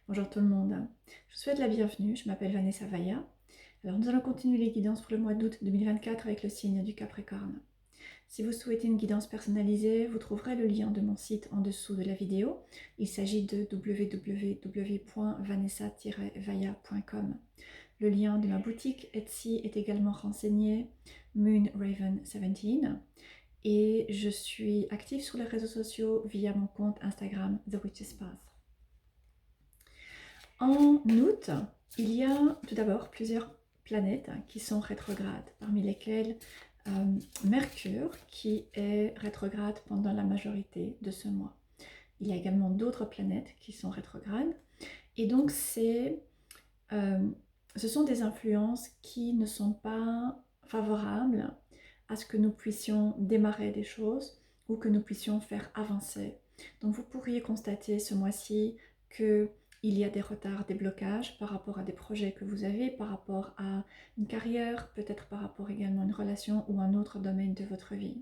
Bonjour tout le monde, je vous souhaite la bienvenue, je m'appelle Vanessa Vaya. Alors nous allons continuer les guidances pour le mois d'août 2024 avec le signe du Capricorne. Si vous souhaitez une guidance personnalisée, vous trouverez le lien de mon site en dessous de la vidéo. Il s'agit de www.vanessa-vaya.com. Le lien de ma boutique Etsy est également renseigné, MoonRaven17. Et je suis active sur les réseaux sociaux via mon compte Instagram The Witch's Path. En août, il y a tout d'abord plusieurs planètes qui sont rétrogrades, parmi lesquelles Mercure qui est rétrograde pendant la majorité de ce mois. Il y a également d'autres planètes qui sont rétrogrades et donc ce sont des influences qui ne sont pas favorables à ce que nous puissions démarrer des choses ou que nous puissions faire avancer. Donc vous pourriez constater ce mois-ci que il y a des retards, des blocages par rapport à des projets que vous avez, par rapport à une carrière, peut-être par rapport également à une relation ou un autre domaine de votre vie.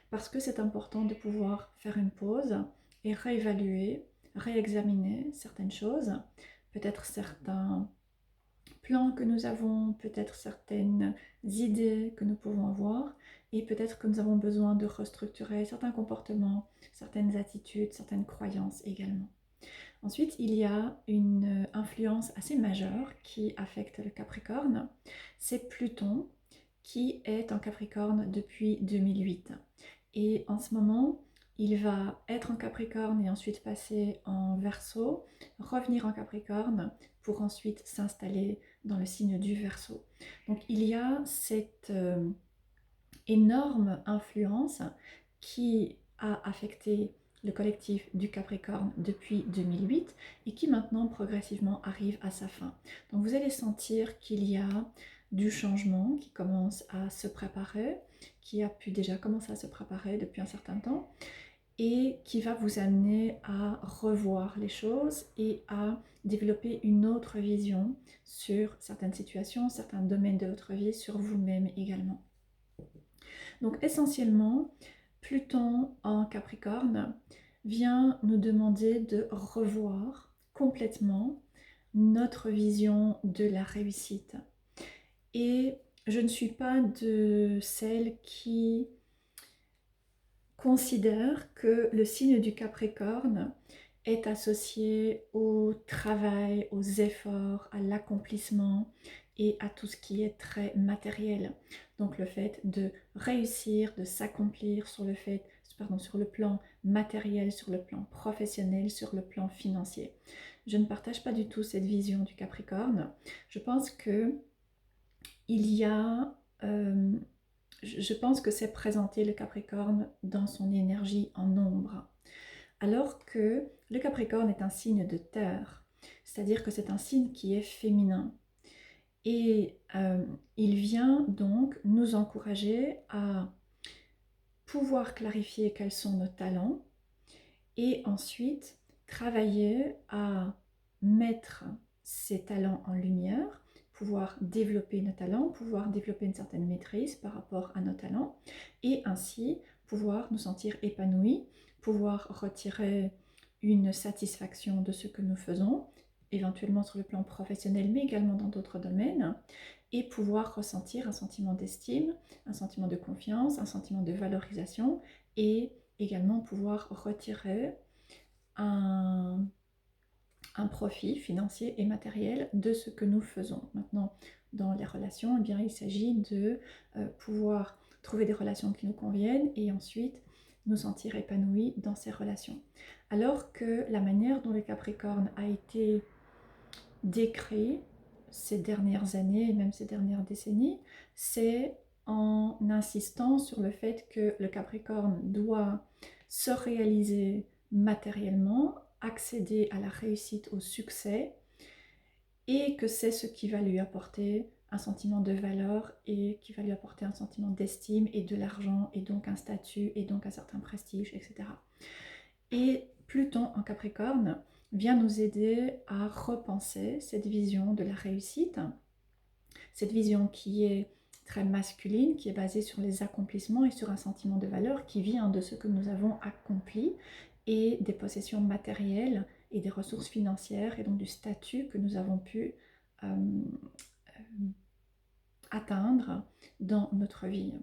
Parce que c'est important de pouvoir faire une pause et réévaluer, réexaminer certaines choses, peut-être certains plans que nous avons, peut-être certaines idées que nous pouvons avoir, et peut-être que nous avons besoin de restructurer certains comportements, certaines attitudes, certaines croyances également. Ensuite, il y a une influence assez majeure qui affecte le Capricorne. C'est Pluton qui est en Capricorne depuis 2008. Et en ce moment, il va être en Capricorne et ensuite passer en Verseau, revenir en Capricorne pour ensuite s'installer dans le signe du Verseau. Donc il y a cette énorme influence qui a affecté le collectif du Capricorne depuis 2008 et qui maintenant progressivement arrive à sa fin. Donc vous allez sentir qu'il y a du changement qui commence à se préparer, qui a pu déjà commencer à se préparer depuis un certain temps et qui va vous amener à revoir les choses et à développer une autre vision sur certaines situations, certains domaines de votre vie, sur vous-même également. Donc essentiellement, Pluton en Capricorne vient nous demander de revoir complètement notre vision de la réussite. Et je ne suis pas de celles qui considèrent que le signe du Capricorne est associé au travail, aux efforts, à l'accomplissement et à tout ce qui est très matériel. Donc le fait de réussir, de s'accomplir sur sur le plan matériel, sur le plan professionnel, sur le plan financier. Je ne partage pas du tout cette vision du Capricorne. Je pense que je pense que c'est présenter le Capricorne dans son énergie en ombre. Alors que le Capricorne est un signe de terre, c'est-à-dire que c'est un signe qui est féminin. Et il vient donc nous encourager à pouvoir clarifier quels sont nos talents et ensuite travailler à mettre ces talents en lumière, pouvoir développer nos talents, pouvoir développer une certaine maîtrise par rapport à nos talents et ainsi pouvoir nous sentir épanouis, pouvoir retirer une satisfaction de ce que nous faisons, éventuellement sur le plan professionnel mais également dans d'autres domaines, et pouvoir ressentir un sentiment d'estime, un sentiment de confiance, un sentiment de valorisation et également pouvoir retirer un profit financier et matériel de ce que nous faisons. Maintenant, dans les relations, eh bien, il s'agit de pouvoir trouver des relations qui nous conviennent et ensuite nous sentir épanouis dans ces relations. Alors que la manière dont le Capricorne a été décrit ces dernières années et même ces dernières décennies, c'est en insistant sur le fait que le Capricorne doit se réaliser matériellement, accéder à la réussite, au succès, et que c'est ce qui va lui apporter un sentiment de valeur et qui va lui apporter un sentiment d'estime et de l'argent et donc un statut et donc un certain prestige, etc. Et Pluton en Capricorne vient nous aider à repenser cette vision de la réussite, cette vision qui est très masculine, qui est basée sur les accomplissements et sur un sentiment de valeur qui vient de ce que nous avons accompli et des possessions matérielles et des ressources financières et donc du statut que nous avons pu atteindre dans notre vie.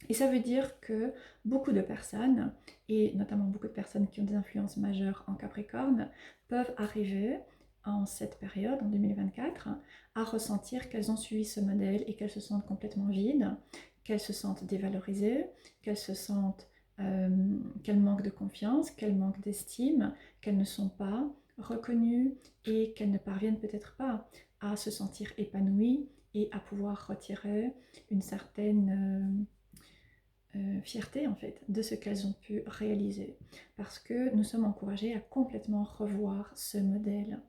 Et ça veut dire que beaucoup de personnes, et notamment beaucoup de personnes qui ont des influences majeures en Capricorne, peuvent arriver en cette période, en 2024, à ressentir qu'elles ont suivi ce modèle et qu'elles se sentent complètement vides, qu'elles se sentent dévalorisées, qu'elles se sentent, qu'elles manquent de confiance, qu'elles manquent d'estime, qu'elles ne sont pas reconnues et qu'elles ne parviennent peut-être pas à se sentir épanouies et à pouvoir retirer une certaine fierté en fait de ce qu'elles ont pu réaliser, parce que nous sommes encouragés à complètement revoir ce modèle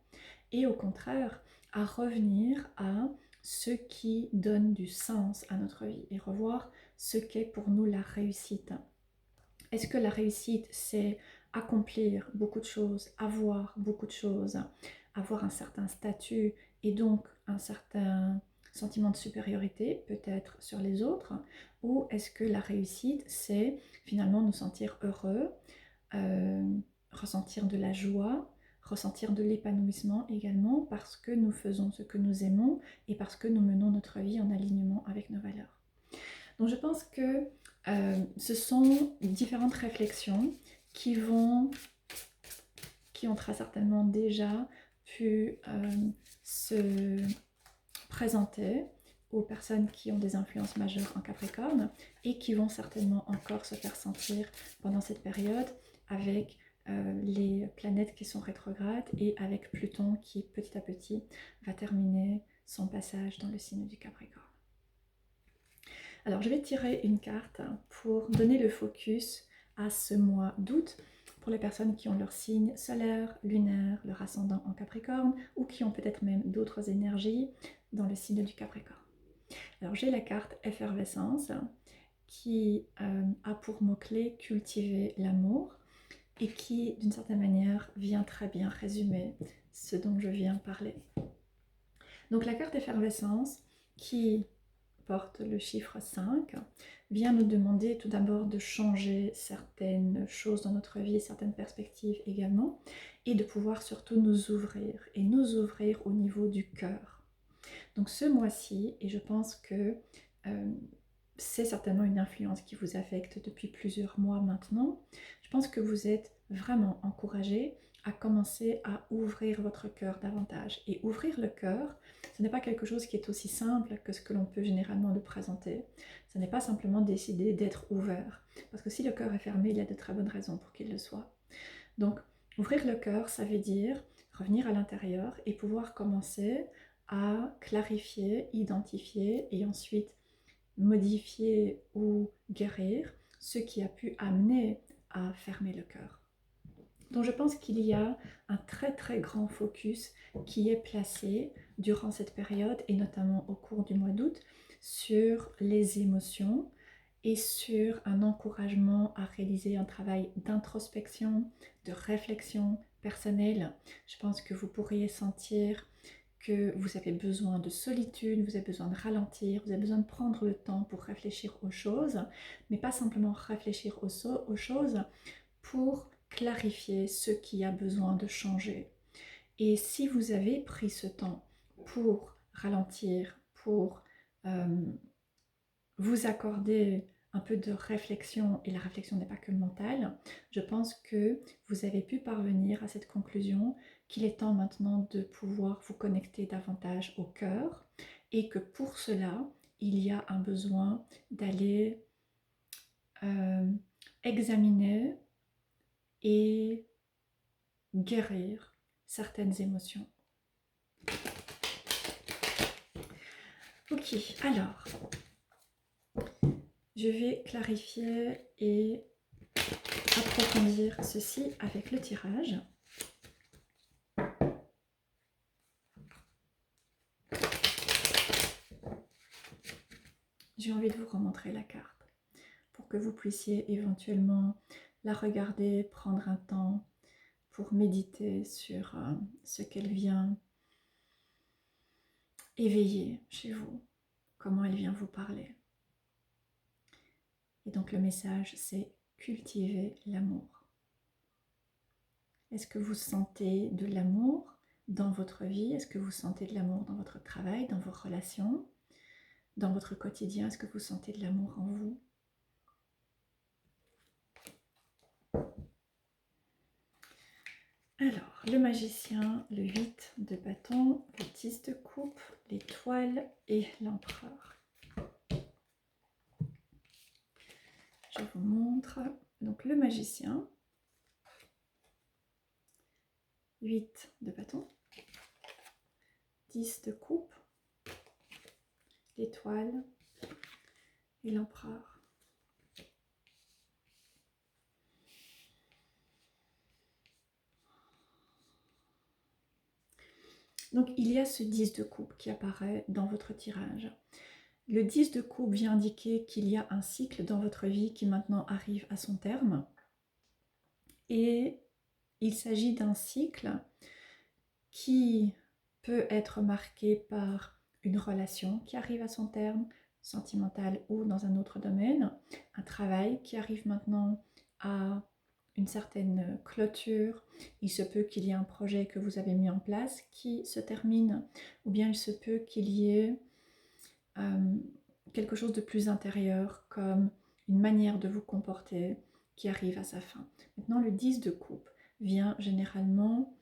et au contraire à revenir à ce qui donne du sens à notre vie et revoir ce qu'est pour nous la réussite. Est-ce que la réussite, c'est accomplir beaucoup de choses, avoir beaucoup de choses, avoir un certain statut et donc un certain sentiment de supériorité peut-être sur les autres, ou est-ce que la réussite, c'est finalement nous sentir heureux, ressentir de la joie, ressentir de l'épanouissement également parce que nous faisons ce que nous aimons et parce que nous menons notre vie en alignement avec nos valeurs. Donc je pense que ce sont différentes réflexions qui ont très certainement déjà pu se présenter aux personnes qui ont des influences majeures en Capricorne et qui vont certainement encore se faire sentir pendant cette période avec les planètes qui sont rétrogrades et avec Pluton qui petit à petit va terminer son passage dans le signe du Capricorne. Alors je vais tirer une carte pour donner le focus à ce mois d'août pour les personnes qui ont leur signe solaire, lunaire, leur ascendant en Capricorne ou qui ont peut-être même d'autres énergies dans le signe du Capricorne. Alors j'ai la carte effervescence qui a pour mot-clé cultiver l'amour et qui d'une certaine manière vient très bien résumer ce dont je viens parler. Donc la carte effervescence qui porte le chiffre 5, vient nous demander tout d'abord de changer certaines choses dans notre vie, certaines perspectives également, et de pouvoir surtout nous ouvrir, et nous ouvrir au niveau du cœur. Donc ce mois-ci, et je pense que c'est certainement une influence qui vous affecte depuis plusieurs mois maintenant, je pense que vous êtes vraiment encouragé à commencer à ouvrir votre cœur davantage. Et ouvrir le cœur, ce n'est pas quelque chose qui est aussi simple que ce que l'on peut généralement le présenter. Ce n'est pas simplement décider d'être ouvert. Parce que si le cœur est fermé, il y a de très bonnes raisons pour qu'il le soit. Donc, ouvrir le cœur, ça veut dire revenir à l'intérieur et pouvoir commencer à clarifier, identifier et ensuite modifier ou guérir ce qui a pu amener à fermer le cœur. Donc je pense qu'il y a un très très grand focus qui est placé durant cette période et notamment au cours du mois d'août sur les émotions et sur un encouragement à réaliser un travail d'introspection, de réflexion personnelle. Je pense que vous pourriez sentir que vous avez besoin de solitude, vous avez besoin de ralentir, vous avez besoin de prendre le temps pour réfléchir aux choses, mais pas simplement réfléchir aux choses pour clarifier ce qui a besoin de changer. Et si vous avez pris ce temps pour ralentir, pour vous accorder un peu de réflexion, et la réflexion n'est pas que mentale, je pense que vous avez pu parvenir à cette conclusion qu'il est temps maintenant de pouvoir vous connecter davantage au cœur et que pour cela, il y a un besoin d'aller examiner et guérir certaines émotions. Ok, alors, je vais clarifier et approfondir ceci avec le tirage. J'ai envie de vous remontrer la carte pour que vous puissiez éventuellement la regarder, prendre un temps pour méditer sur ce qu'elle vient éveiller chez vous, comment elle vient vous parler. Et donc le message, c'est cultiver l'amour. Est-ce que vous sentez de l'amour dans votre vie? Est-ce que vous sentez de l'amour dans votre travail, dans vos relations, dans votre quotidien? Est-ce que vous sentez de l'amour en vous? Alors, le magicien, le 8 de bâton, le 10 de coupe, l'étoile et l'empereur. Je vous montre. Donc, le magicien, 8 de bâton, 10 de coupe, l'étoile et l'empereur. Donc, il y a ce 10 de coupe qui apparaît dans votre tirage. Le 10 de coupe vient indiquer qu'il y a un cycle dans votre vie qui maintenant arrive à son terme. Et il s'agit d'un cycle qui peut être marqué par une relation qui arrive à son terme, sentimentale ou dans un autre domaine, un travail qui arrive maintenant à une certaine clôture. Il se peut qu'il y ait un projet que vous avez mis en place qui se termine, ou bien il se peut qu'il y ait quelque chose de plus intérieur, comme une manière de vous comporter qui arrive à sa fin. Maintenant, le 10 de coupe vient généralement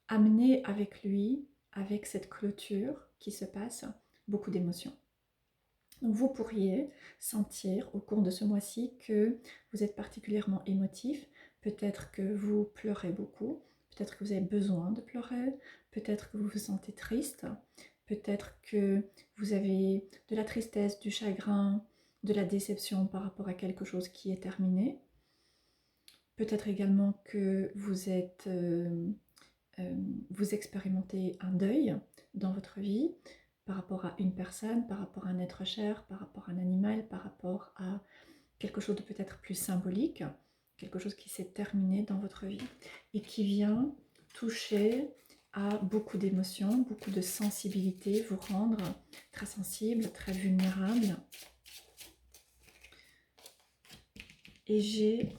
amener avec lui, avec cette clôture qui se passe, beaucoup d'émotions. Donc vous pourriez sentir au cours de ce mois-ci que vous êtes particulièrement émotif, peut-être que vous pleurez beaucoup, peut-être que vous avez besoin de pleurer, peut-être que vous vous sentez triste, peut-être que vous avez de la tristesse, du chagrin, de la déception par rapport à quelque chose qui est terminé. Peut-être également que vous expérimentez un deuil dans votre vie par rapport à une personne, par rapport à un être cher, par rapport à un animal, par rapport à quelque chose de peut-être plus symbolique, quelque chose qui s'est terminé dans votre vie et qui vient toucher à beaucoup d'émotions, beaucoup de sensibilité, vous rendre très sensible, très vulnérable. Et j'ai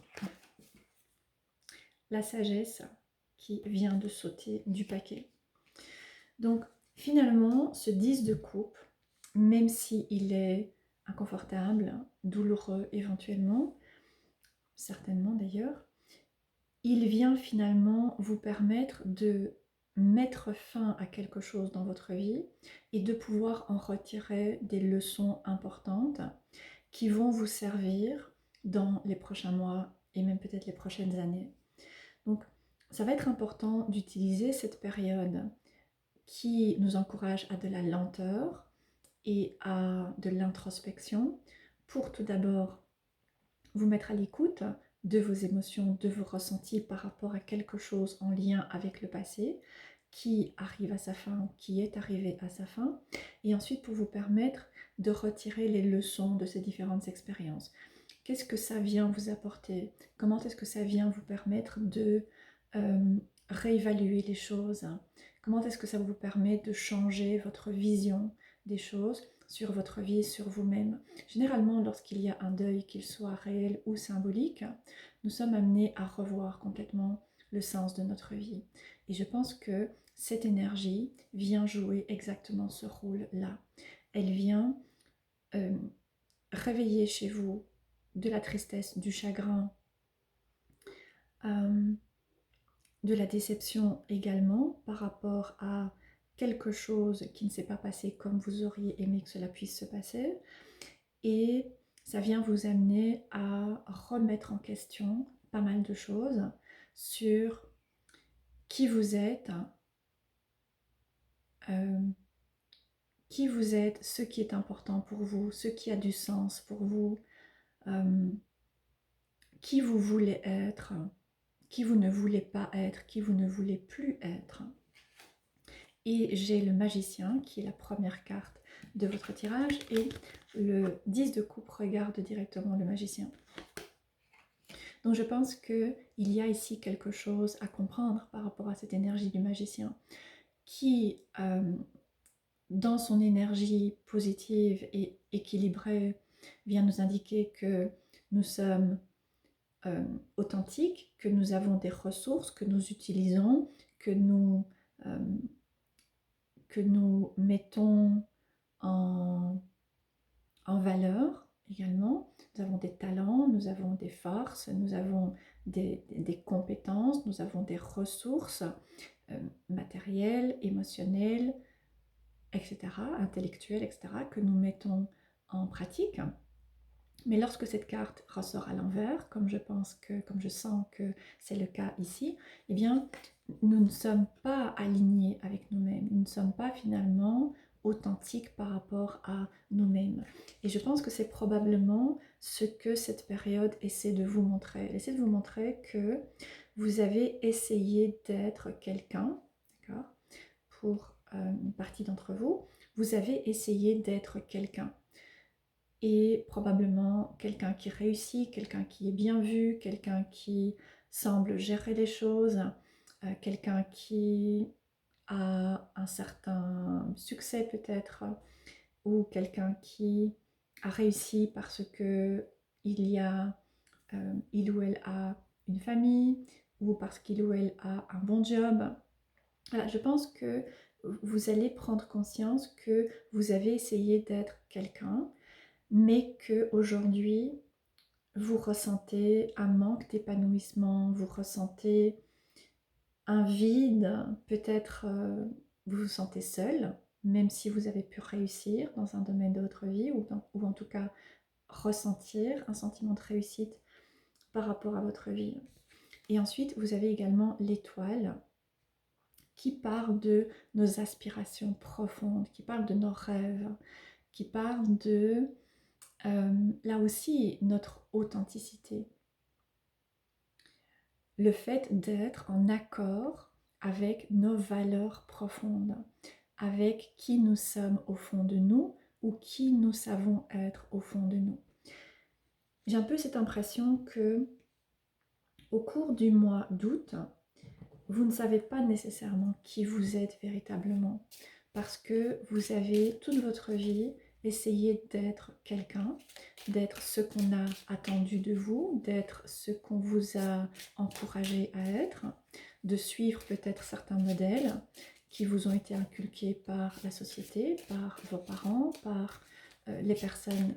la sagesse qui vient de sauter du paquet. Donc finalement, ce 10 de coupe, même s'il est inconfortable, douloureux éventuellement, certainement d'ailleurs, il vient finalement vous permettre de mettre fin à quelque chose dans votre vie et de pouvoir en retirer des leçons importantes qui vont vous servir dans les prochains mois et même peut-être les prochaines années. Donc ça va être important d'utiliser cette période qui nous encourage à de la lenteur et à de l'introspection pour tout d'abord vous mettre à l'écoute de vos émotions, de vos ressentis par rapport à quelque chose en lien avec le passé qui arrive à sa fin, qui est arrivé à sa fin, et ensuite pour vous permettre de retirer les leçons de ces différentes expériences. Qu'est-ce que ça vient vous apporter? Comment est-ce que ça vient vous permettre de réévaluer les choses? Comment est-ce que ça vous permet de changer votre vision des choses sur votre vie, sur vous-même? Généralement, lorsqu'il y a un deuil, qu'il soit réel ou symbolique, nous sommes amenés à revoir complètement le sens de notre vie. Et je pense que cette énergie vient jouer exactement ce rôle-là. Elle vient réveiller chez vous de la tristesse, du chagrin, de la déception également par rapport à quelque chose qui ne s'est pas passé comme vous auriez aimé que cela puisse se passer. Et ça vient vous amener à remettre en question pas mal de choses sur qui vous êtes, ce qui est important pour vous, ce qui a du sens pour vous, qui vous voulez être, qui vous ne voulez pas être, qui vous ne voulez plus être. Et j'ai le magicien qui est la première carte de votre tirage et le 10 de coupe regarde directement le magicien. Donc je pense qu'il y a ici quelque chose à comprendre par rapport à cette énergie du magicien qui, dans son énergie positive et équilibrée, vient nous indiquer que nous sommes authentiques, que nous avons des ressources que nous utilisons, euh, que nous mettons en valeur également. Nous avons des talents, nous avons des forces, nous avons des compétences, nous avons des ressources matérielles, émotionnelles, etc., intellectuelles, etc., que nous mettons en pratique. Mais lorsque cette carte ressort à l'envers, comme je sens que c'est le cas ici, eh bien, nous ne sommes pas alignés avec nous-mêmes. Nous ne sommes pas finalement authentiques par rapport à nous-mêmes. Et je pense que c'est probablement ce que cette période essaie de vous montrer. Elle essaie de vous montrer que vous avez essayé d'être quelqu'un, d'accord? Pour une partie d'entre vous, vous avez essayé d'être quelqu'un. Et probablement quelqu'un qui réussit, quelqu'un qui est bien vu, quelqu'un qui semble gérer les choses, quelqu'un qui a un certain succès peut-être, ou quelqu'un qui a réussi parce que il ou elle a une famille, ou parce qu'il ou elle a un bon job. Voilà, je pense que vous allez prendre conscience que vous avez essayé d'être quelqu'un, mais qu'aujourd'hui, vous ressentez un manque d'épanouissement, vous ressentez un vide, peut-être vous vous sentez seul, même si vous avez pu réussir dans un domaine de votre vie, ou en tout cas ressentir un sentiment de réussite par rapport à votre vie. Et ensuite, vous avez également l'étoile qui parle de nos aspirations profondes, qui parle de nos rêves, qui parle de là aussi, notre authenticité. Le fait d'être en accord avec nos valeurs profondes, avec qui nous sommes au fond de nous ou qui nous savons être au fond de nous. J'ai un peu cette impression que au cours du mois d'août, vous ne savez pas nécessairement qui vous êtes véritablement parce que vous avez toute votre vie essayé d'être quelqu'un, d'être ce qu'on a attendu de vous, d'être ce qu'on vous a encouragé à être, de suivre peut-être certains modèles qui vous ont été inculqués par la société, par vos parents, par les personnes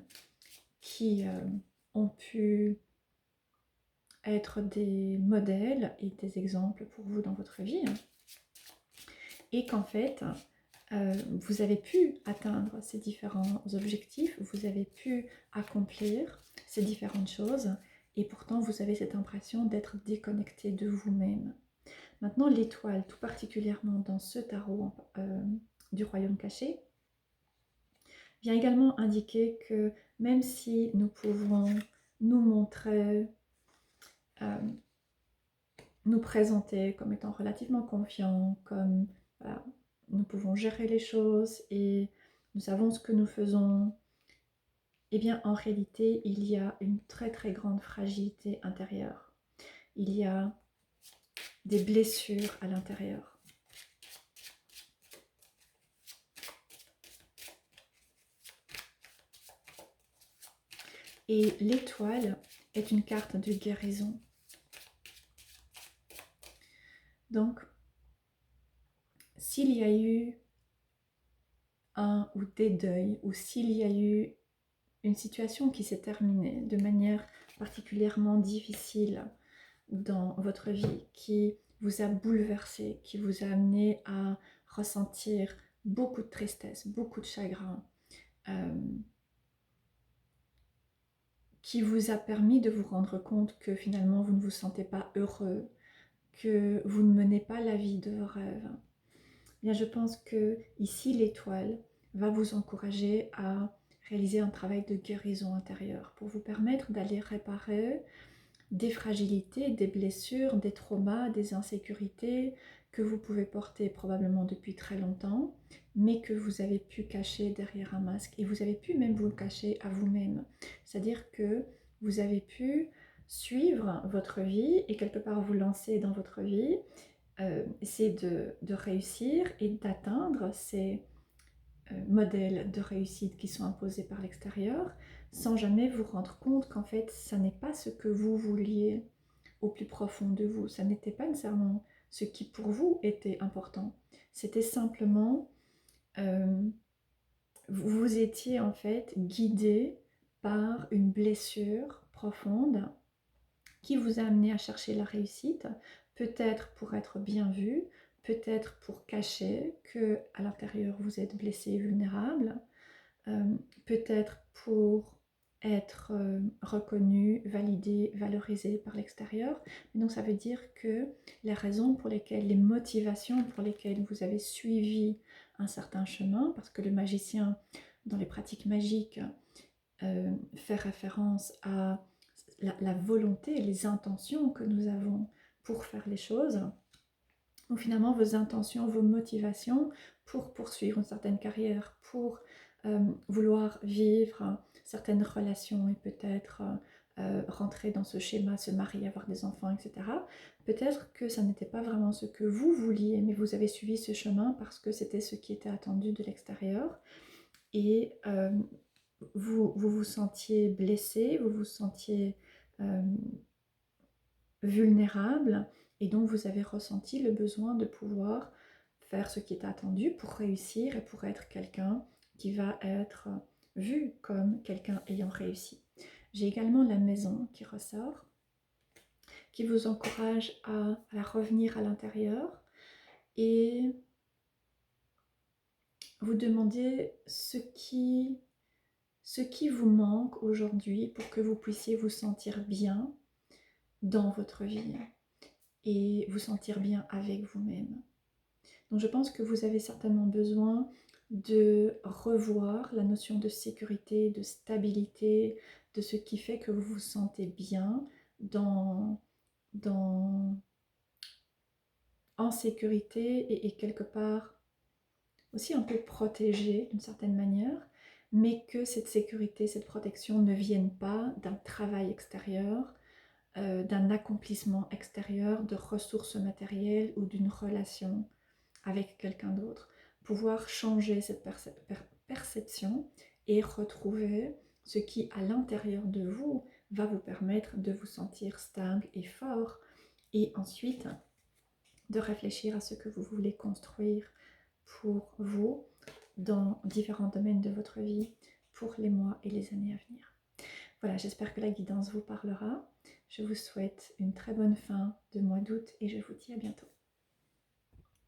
qui ont pu être des modèles et des exemples pour vous dans votre vie, et qu'en fait, vous avez pu atteindre ces différents objectifs, vous avez pu accomplir ces différentes choses, et pourtant vous avez cette impression d'être déconnecté de vous-même. Maintenant, l'étoile, tout particulièrement dans ce tarot du royaume caché, vient également indiquer que même si nous pouvons nous montrer, nous présenter comme étant relativement confiants, comme voilà, nous pouvons gérer les choses et nous savons ce que nous faisons, eh bien en réalité il y a une très très grande fragilité intérieure. Il y a des blessures à l'intérieur. Et l'étoile est une carte de guérison. Donc, s'il y a eu un ou des deuils, ou s'il y a eu une situation qui s'est terminée de manière particulièrement difficile dans votre vie, qui vous a bouleversé, qui vous a amené à ressentir beaucoup de tristesse, beaucoup de chagrin, qui vous a permis de vous rendre compte que finalement vous ne vous sentez pas heureux, que vous ne menez pas la vie de vos rêves, bien je pense que ici l'étoile va vous encourager à réaliser un travail de guérison intérieure pour vous permettre d'aller réparer des fragilités, des blessures, des traumas, des insécurités que vous pouvez porter probablement depuis très longtemps, mais que vous avez pu cacher derrière un masque, et vous avez pu même vous le cacher à vous-même. C'est-à-dire que vous avez pu suivre votre vie et quelque part vous lancer dans votre vie, essayer de réussir et d'atteindre ces modèles de réussite qui sont imposés par l'extérieur, sans jamais vous rendre compte qu'en fait, ça n'est pas ce que vous vouliez au plus profond de vous. Ça n'était pas nécessairement ce qui pour vous était important. C'était simplement, vous étiez en fait guidé par une blessure profonde qui vous a amené à chercher la réussite, peut-être pour être bien vu, peut-être pour cacher que à l'intérieur vous êtes blessé et vulnérable, peut-être pour être reconnu, validé, valorisé par l'extérieur. Donc ça veut dire que les raisons pour lesquelles, les motivations pour lesquelles vous avez suivi un certain chemin, parce que le magicien, dans les pratiques magiques, fait référence à la volonté et les intentions que nous avons pour faire les choses, ou finalement vos intentions, vos motivations pour poursuivre une certaine carrière, pour vouloir vivre certaines relations et peut-être rentrer dans ce schéma, se marier, avoir des enfants, etc. Peut-être que ça n'était pas vraiment ce que vous vouliez, mais vous avez suivi ce chemin parce que c'était ce qui était attendu de l'extérieur. Et vous sentiez blessé, vous vous sentiez vulnérable, et donc vous avez ressenti le besoin de pouvoir faire ce qui est attendu pour réussir et pour être quelqu'un qui va être vu comme quelqu'un ayant réussi. J'ai également la maison qui ressort, qui vous encourage à revenir à l'intérieur et vous demander ce qui vous manque aujourd'hui pour que vous puissiez vous sentir bien dans votre vie et vous sentir bien avec vous-même. Donc je pense que vous avez certainement besoin de revoir la notion de sécurité, de stabilité, de ce qui fait que vous vous sentez bien en sécurité et quelque part aussi un peu protégé d'une certaine manière, mais que cette sécurité, cette protection ne viennent pas d'un travail extérieur, d'un accomplissement extérieur, de ressources matérielles ou d'une relation avec quelqu'un d'autre. Pouvoir changer cette perception et retrouver ce qui à l'intérieur de vous va vous permettre de vous sentir stable et fort, et ensuite de réfléchir à ce que vous voulez construire pour vous dans différents domaines de votre vie pour les mois et les années à venir. Voilà, j'espère que la guidance vous parlera. Je vous souhaite une très bonne fin de mois d'août et je vous dis à bientôt.